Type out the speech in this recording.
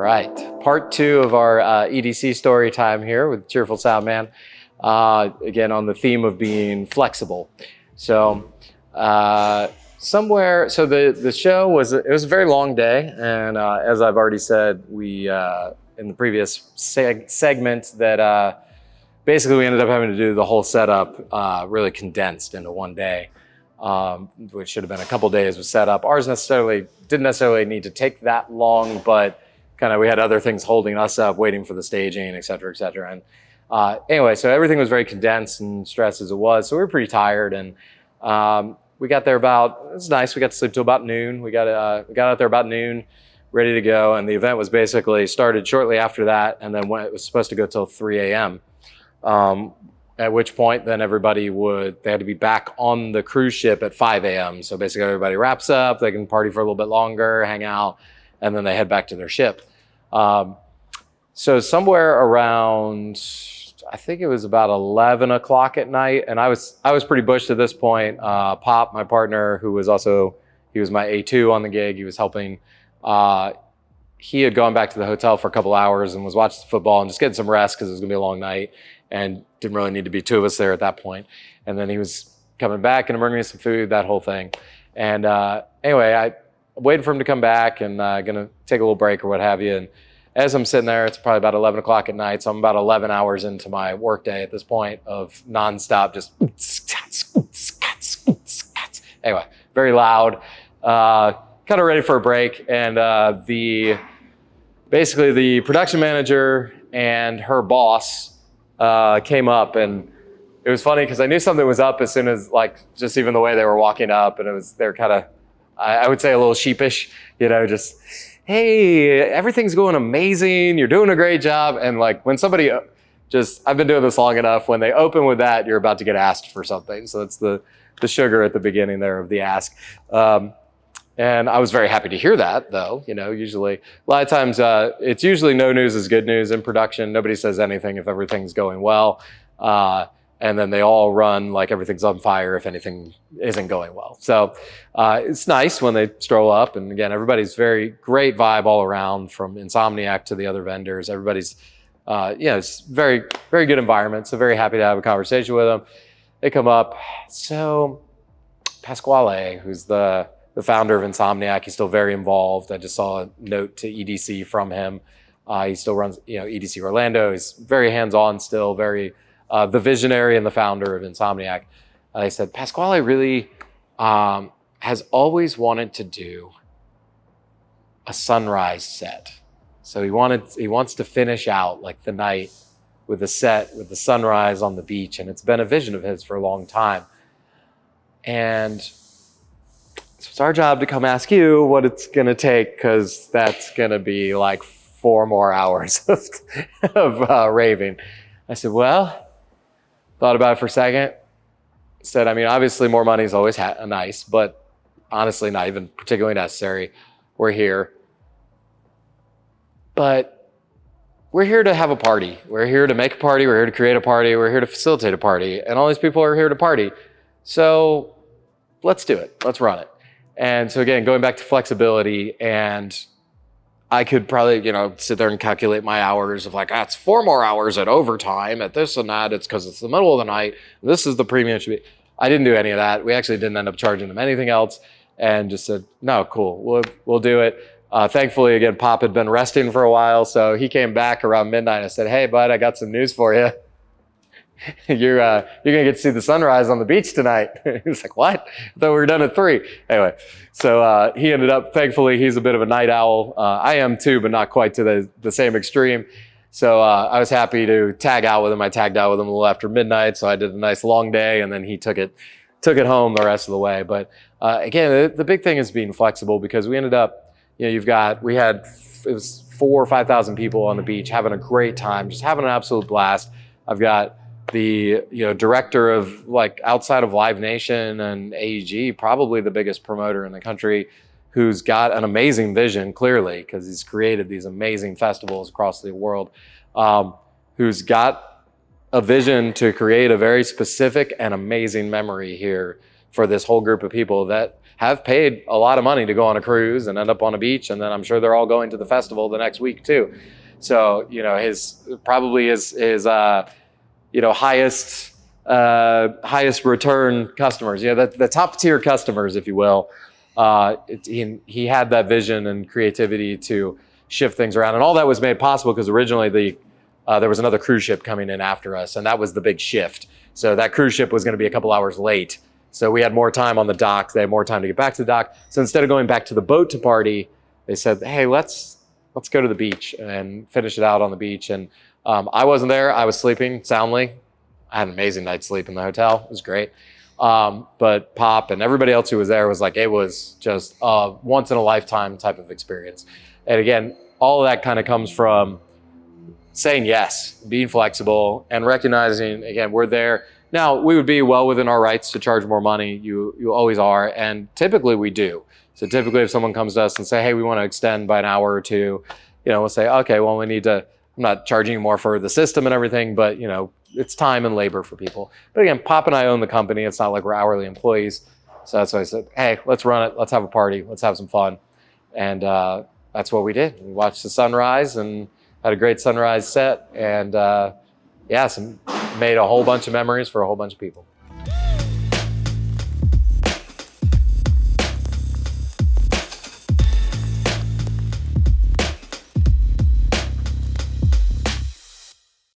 right, part two of our EDC story time here with Cheerful Soundman. Again, on the theme of being flexible. So the show was it was a very long day, and as I've already said, we in the previous segment that basically we ended up having to do the whole setup really condensed into one day. Which should have been a couple days of setup. Ours didn't necessarily need to take that long, but kind of we had other things holding us up, waiting for the staging, et cetera, et cetera. And anyway, so everything was very condensed and stressed as it was. So we were pretty tired, and we got there it was nice. We got to sleep till about noon. We got out there about noon, ready to go. And the event was basically started shortly after that, and then it was supposed to go till 3 a.m. At which point then they had to be back on the cruise ship at 5 a.m. So basically everybody wraps up, they can party for a little bit longer, hang out, and then they head back to their ship. So somewhere around, I think it was about 11 o'clock at night, and I was pretty bushed at this point. Pop, my partner, he was my A2 on the gig, he was helping. He had gone back to the hotel for a couple hours and was watching the football and just getting some rest because it was gonna be a long night, and didn't really need to be two of us there at that point. And then he was coming back and bringing me some food, that whole thing. And anyway, I waited for him to come back and gonna take a little break or what have you. And as I'm sitting there, it's probably about 11 o'clock at night, so I'm about 11 hours into my workday at this point of nonstop, just anyway, very loud, kind of ready for a break. And basically the production manager and her boss came up, and it was funny because I knew something was up as soon as, like, just even the way they were walking up, and they're kind of, I would say, a little sheepish, just, hey, everything's going amazing, you're doing a great job. And like when somebody I've been doing this long enough, when they open with that, you're about to get asked for something. So that's the sugar at the beginning there of the ask. And I was very happy to hear that, though. Usually, a lot of times, it's usually no news is good news in production. Nobody says anything if everything's going well. And then they all run like everything's on fire if anything isn't going well. So it's nice when they stroll up. And again, everybody's very great vibe all around, from Insomniac to the other vendors. Everybody's, it's very, very good environment. So very happy to have a conversation with them. They come up. So Pasquale, who's the founder of Insomniac, he's still very involved. I just saw a note to EDC from him. He still runs, EDC Orlando. He's very hands-on still, very the visionary and the founder of Insomniac. They said, Pasquale really has always wanted to do a sunrise set. So he wants to finish out like the night with a set with the sunrise on the beach. And it's been a vision of his for a long time. And so it's our job to come ask you what it's going to take, because that's going to be like 4 more hours of raving. I said, well, thought about it for a second. Said, obviously more money is always nice, but honestly not even particularly necessary. We're here. But we're here to have a party. We're here to make a party. We're here to create a party. We're here to facilitate a party. And all these people are here to party. So let's do it. Let's run it. And so again, going back to flexibility, and I could probably, sit there and calculate my hours of like, it's 4 more hours at overtime at this and that. It's because it's the middle of the night. This is the premium. I didn't do any of that. We actually didn't end up charging them anything else, and just said, no, cool, we'll do it. Thankfully, again, Pop had been resting for a while, so he came back around midnight. I said, hey, bud, I got some news for you. You're gonna get to see the sunrise on the beach tonight. He was like, what? I thought we were done at 3. Anyway, so he ended up, thankfully, he's a bit of a night owl. I am too, but not quite to the same extreme. So I was happy to tag out with him. I tagged out with him a little after midnight, so I did a nice long day, and then he took it home the rest of the way. But again, the big thing is being flexible, because we ended up, it was 4,000 or 5,000 people on the beach having a great time, just having an absolute blast. I've got the director of, like, outside of Live Nation and AEG, probably the biggest promoter in the country, who's got an amazing vision, clearly, because he's created these amazing festivals across the world, who's got a vision to create a very specific and amazing memory here for this whole group of people that have paid a lot of money to go on a cruise and end up on a beach, and then I'm sure they're all going to the festival the next week too. So, you know, his highest return customers, you know, the top tier customers, if you will. He had that vision and creativity to shift things around, and all that was made possible because originally there was another cruise ship coming in after us, and that was the big shift. So that cruise ship was going to be a couple hours late. So we had more time on the dock. They had more time to get back to the dock. So instead of going back to the boat to party, they said, hey, let's go to the beach and finish it out on the beach. And I wasn't there. I was sleeping soundly. I had an amazing night's sleep in the hotel. It was great. But Pop and everybody else who was there was like, it was just a once in a lifetime type of experience. And again, all of that kind of comes from saying yes, being flexible, and recognizing, again, we're there. Now, we would be well within our rights to charge more money. You always are, and typically we do. So typically if someone comes to us and say, hey, we want to extend by an hour or two, you know, we'll say, okay, well, we need to, I'm not charging you more for the system and everything, but, you know, it's time and labor for people. But again, Pop and I own the company. It's not like we're hourly employees. So that's why I said, hey, let's run it. Let's have a party. Let's have some fun. And that's what we did. We watched the sunrise and had a great sunrise set, and made a whole bunch of memories for a whole bunch of people.